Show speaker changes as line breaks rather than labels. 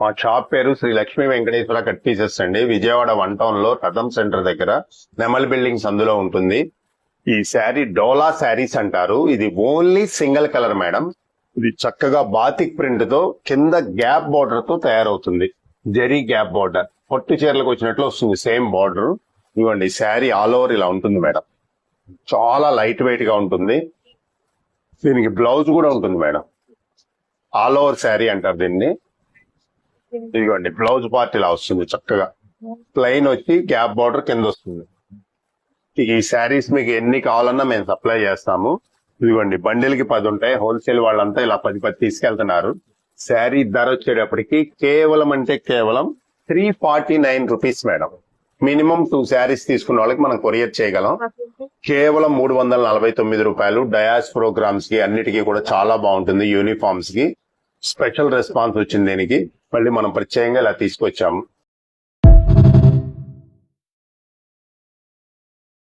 మా షాప్ పేరు Shri Lakshmi Venkateswara cut pieces అండి. విజయవాడ 1 టౌన్ లో రథం సెంటర్ దగ్గర నెమల్ బిల్డింగ్స్ అందులో ఉంటుంది. ఈ శారీ డోలా శారీస్ అంటారు. ఇది ఓన్లీ సింగిల్ కలర్ మేడం. ఇది చక్కగా బాతిక్ ప్రింట్ తో కింద గ్యాప్ బార్డర్ తో తయారవుతుంది. జరీ గ్యాప్ బార్డర్ పొట్టు చీరలకు వచ్చినట్లు వస్తుంది సేమ్ బార్డర్. ఇవ్వండి శారీ ఆల్ ఓవర్ ఇలా ఉంటుంది మేడం. చాలా లైట్ వెయిట్ గా ఉంటుంది. దీనికి బ్లౌజ్ కూడా ఉంటుంది మేడం. ఆల్ ఓవర్ శారీ అంటారు దీన్ని. ఇదిగోండి బ్లౌజ్ పార్ట్ ఇలా వస్తుంది చక్కగా. ప్లెయిన్ వచ్చి గ్యాప్ బార్డర్ కింద వస్తుంది. ఈ శారీస్ మీకు ఎన్ని కావాలన్నా మేము సప్లై చేస్తాము. ఇదిగోండి బండిల్ కి 10 ఉంటాయి. హోల్సేల్ వాళ్ళంతా ఇలా 10 తీసుకెళ్తున్నారు. శారీ ధర వచ్చేటప్పటికి కేవలం అంటే కేవలం 349 రూపీస్ మేడం. మినిమం 2 శారీస్ తీసుకున్న వాళ్ళకి మనం కొరియర్ చేయగలం. కేవలం 349 రూపాయలు. డయాస్ ప్రోగ్రామ్స్ కి అన్నిటికీ కూడా చాలా బాగుంటుంది. యూనిఫామ్స్ కి స్పెషల్ రెస్పాన్స్ వచ్చింది దీనికి. మళ్ళీ మనం ప్రత్యేకంగా ఇలా తీసుకొచ్చాము.